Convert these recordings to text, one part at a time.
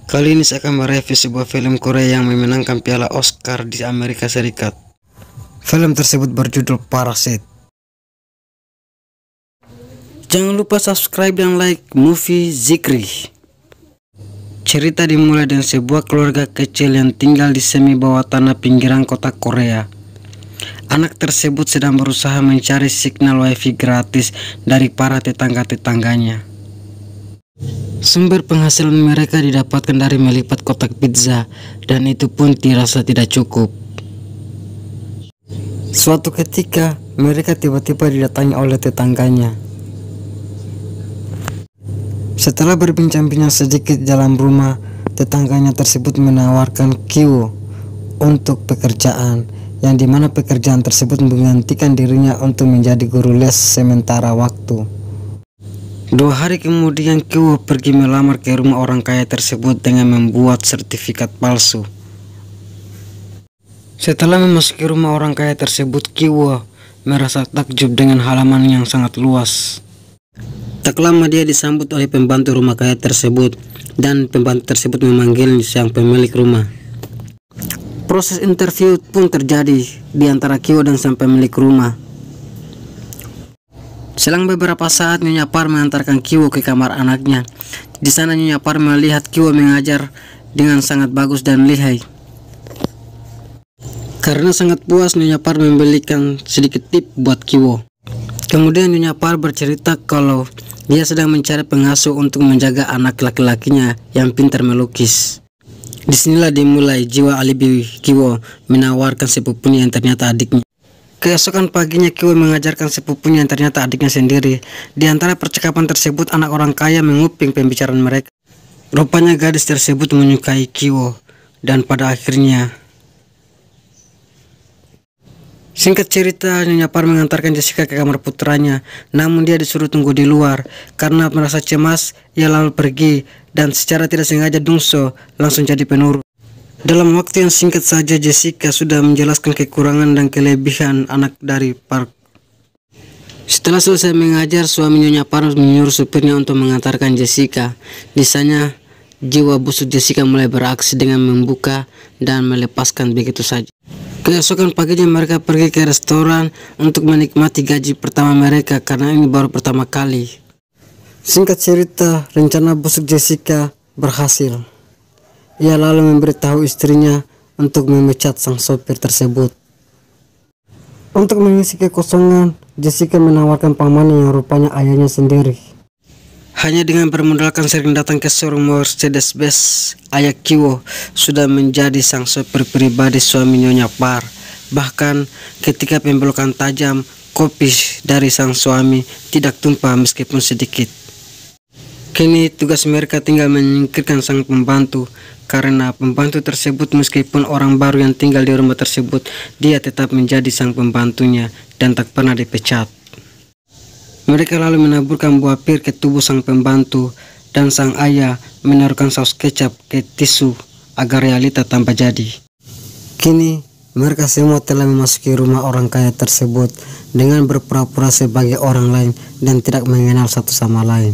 Kali ini saya akan mereview sebuah film Korea yang memenangkan piala Oscar di Amerika Serikat. Film tersebut berjudul Parasite. Jangan lupa subscribe dan like Movie Zikri. Cerita dimulai dengan sebuah keluarga kecil yang tinggal di semi bawah tanah pinggiran kota Korea. Anak tersebut sedang berusaha mencari signal wifi gratis dari para tetangga-tetangganya. Sumber penghasilan mereka didapatkan dari melipat kotak pizza, dan itu pun dirasa tidak cukup. Suatu ketika, mereka tiba-tiba didatangi oleh tetangganya. Setelah berbincang-bincang sedikit dalam rumah, tetangganya tersebut menawarkan Kyo untuk pekerjaan, yang dimana pekerjaan tersebut menggantikan dirinya untuk menjadi guru les sementara waktu. 2 hari kemudian Kyo pergi melamar ke rumah orang kaya tersebut dengan membuat sertifikat palsu. Setelah memasuki rumah orang kaya tersebut, Kyo merasa takjub dengan halaman yang sangat luas. Tak lama dia disambut oleh pembantu rumah kaya tersebut, dan pembantu tersebut memanggil sang pemilik rumah. Proses interview pun terjadi di antara Kyo dan sang pemilik rumah. Selang beberapa saat, Nyonya Park mengantarkan Kyo ke kamar anaknya. Di sana Nyonya Park melihat Kyo mengajar dengan sangat bagus dan lihai. Karena sangat puas, Nyonya Park membelikan sedikit tip buat Kyo. Kemudian Nyonya Park bercerita kalau dia sedang mencari pengasuh untuk menjaga anak laki-lakinya yang pintar melukis. Disinilah dimulai jiwa alibi Kyo menawarkan sepupunya yang ternyata adiknya. Keesokan paginya Kyo mengajarkan sepupunya yang ternyata adiknya sendiri. Di antara percakapan tersebut, anak orang kaya menguping pembicaraan mereka. Rupanya gadis tersebut menyukai Kyo, dan pada akhirnya, singkat cerita, Nyonya Park mengantarkan Jessica ke kamar putranya, namun dia disuruh tunggu di luar. Karena merasa cemas, ia lalu pergi, dan secara tidak sengaja Dungso langsung jadi penurut. Dalam waktu yang singkat saja, Jessica sudah menjelaskan kekurangan dan kelebihan anak dari Park. Setelah selesai mengajar, suami Nyonya Park menyuruh supirnya untuk mengantarkan Jessica. Di sana, jiwa busuk Jessica mulai beraksi dengan membuka dan melepaskan begitu saja. Keesokan paginya mereka pergi ke restoran untuk menikmati gaji pertama mereka, karena ini baru pertama kali. Singkat cerita, rencana busuk Jessica berhasil. Ia lalu memberitahu istrinya untuk memecat sang sopir tersebut. Untuk mengisi kekosongan, Jessica menawarkan pamannya yang rupanya ayahnya sendiri. Hanya dengan bermodalkan sering datang ke showroom Mercedes-Benz, ayah Kyo sudah menjadi sang sopir pribadi suami Nyonya Park. Bahkan ketika pembelokan tajam, kopi dari sang suami tidak tumpah meskipun sedikit. Kini tugas mereka tinggal menyingkirkan sang pembantu, karena pembantu tersebut meskipun orang baru yang tinggal di rumah tersebut, dia tetap menjadi sang pembantunya dan tak pernah dipecat. Mereka lalu menaburkan buah pir ke tubuh sang pembantu, dan sang ayah menaruhkan saus kecap ke tisu agar realita tanpa jadi. Kini mereka semua telah memasuki rumah orang kaya tersebut dengan berpura-pura sebagai orang lain dan tidak mengenal satu sama lain.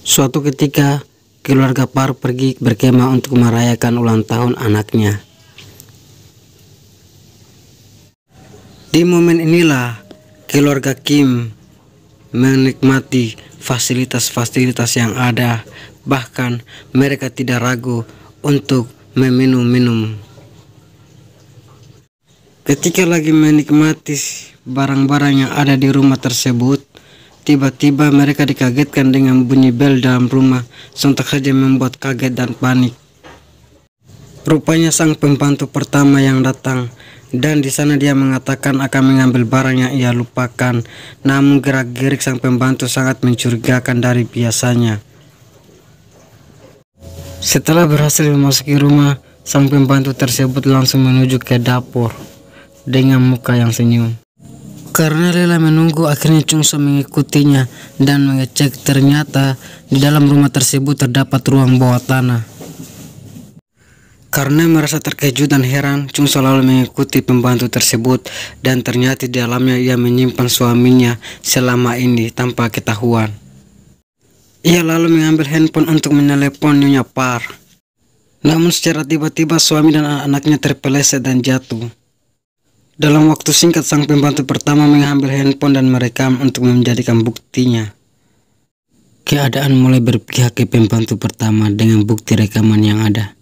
Suatu ketika, keluarga Park pergi berkemah untuk merayakan ulang tahun anaknya. Di momen inilah, keluarga Kim menikmati fasilitas-fasilitas yang ada. Bahkan mereka tidak ragu untuk meminum-minum. Ketika lagi menikmati barang-barang yang ada di rumah tersebut, tiba-tiba mereka dikagetkan dengan bunyi bel dalam rumah. Sontak saja membuat kaget dan panik. Rupanya sang pembantu pertama yang datang, dan di sana dia mengatakan akan mengambil barang yang ia lupakan. Namun gerak-gerik sang pembantu sangat mencurigakan dari biasanya. Setelah berhasil memasuki rumah, sang pembantu tersebut langsung menuju ke dapur dengan muka yang senyum. Karena rela menunggu, akhirnya Chungso mengikutinya dan mengecek. Ternyata di dalam rumah tersebut terdapat ruang bawah tanah. Karena merasa terkejut dan heran, Chungso lalu mengikuti pembantu tersebut, dan ternyata di dalamnya ia menyimpan suaminya selama ini tanpa ketahuan. Ia lalu mengambil handphone untuk menelepon Nyonya Park. Namun secara tiba-tiba suami dan anak-anaknya terpeleset dan jatuh. Dalam waktu singkat sang pembantu pertama mengambil handphone dan merekam untuk menjadikan buktinya. Keadaan mulai berpihak ke pembantu pertama dengan bukti rekaman yang ada.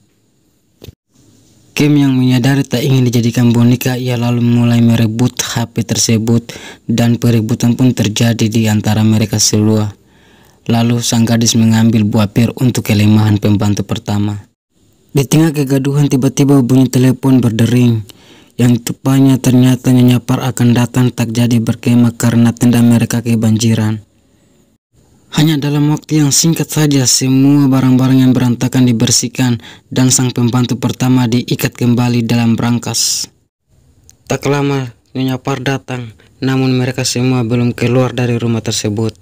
Kim yang menyadari tak ingin dijadikan boneka, ia lalu mulai merebut HP tersebut dan peributan pun terjadi di antara mereka semua. Lalu sang gadis mengambil buah pir untuk kelemahan pembantu pertama. Di tengah kegaduhan tiba-tiba bunyi telepon berdering. Yang rupanya ternyata Nyonya Par akan datang tak jadi berkemah karena tenda mereka kebanjiran. Hanya dalam waktu yang singkat saja semua barang-barang yang berantakan dibersihkan dan sang pembantu pertama diikat kembali dalam brankas. Tak lama Nyonya Par datang, namun mereka semua belum keluar dari rumah tersebut.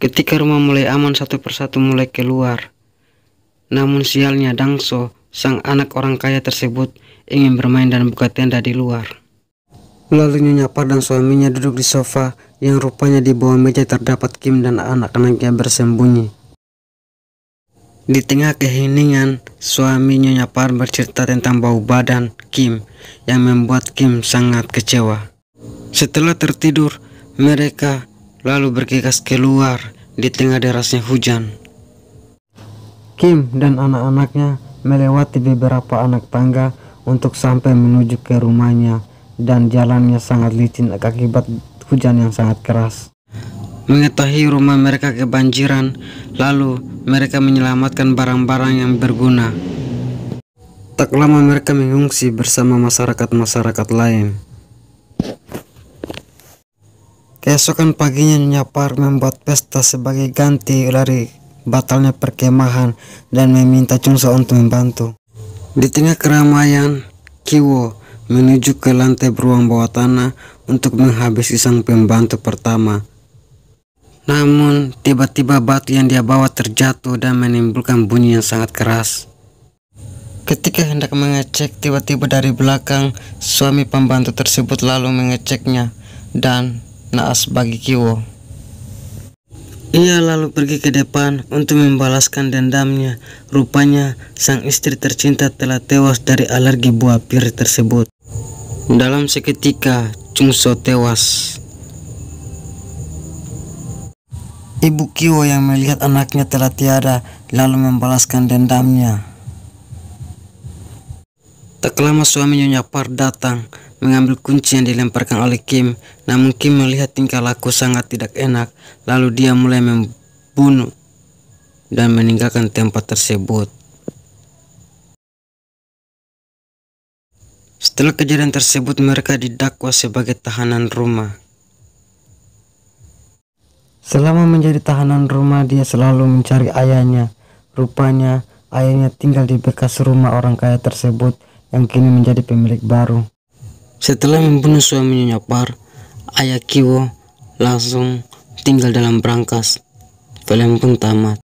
Ketika rumah mulai aman, satu persatu mulai keluar. Namun sialnya Dangso, sang anak orang kaya tersebut, ingin bermain dan buka tenda di luar. Lalu Nyonya Par dan suaminya duduk di sofa yang rupanya di bawah meja terdapat Kim dan anak-anaknya bersembunyi. Di tengah keheningan, suami Nyonya Par bercerita tentang bau badan Kim yang membuat Kim sangat kecewa. Setelah tertidur, mereka lalu bergegas keluar di tengah derasnya hujan. Kim dan anak-anaknya melewati beberapa anak tangga untuk sampai menuju ke rumahnya, dan jalannya sangat licin akibat hujan yang sangat keras. Mengetahui rumah mereka kebanjiran, lalu mereka menyelamatkan barang-barang yang berguna. Tak lama mereka mengungsi bersama masyarakat-masyarakat lain. Keesokan paginya Nyonya Par membuat pesta sebagai ganti dari batalnya perkemahan dan meminta Chungso untuk membantu. Di tengah keramaian, Kiwo menuju ke lantai beruang bawah tanah untuk menghabisi sang pembantu pertama. Namun tiba-tiba batu yang dia bawa terjatuh dan menimbulkan bunyi yang sangat keras. Ketika hendak mengecek, tiba-tiba dari belakang suami pembantu tersebut lalu mengeceknya dan naas bagi Kiwo. Ia lalu pergi ke depan untuk membalaskan dendamnya. Rupanya sang istri tercinta telah tewas dari alergi buah pir tersebut. Dalam seketika Chungso tewas. Ibu Kiwo yang melihat anaknya telah tiada lalu membalaskan dendamnya. Tak lama suami Nyonya Par datang mengambil kunci yang dilemparkan oleh Kim. Namun Kim melihat tingkah laku sangat tidak enak, lalu dia mulai membunuh dan meninggalkan tempat tersebut. Setelah kejadian tersebut, mereka didakwa sebagai tahanan rumah. Selama menjadi tahanan rumah, dia selalu mencari ayahnya. Rupanya ayahnya tinggal di bekas rumah orang kaya tersebut yang kini menjadi pemilik baru. Setelah membunuh suami Nyonya Par, ayah Kiwo langsung tinggal dalam brankas. Film pun tamat.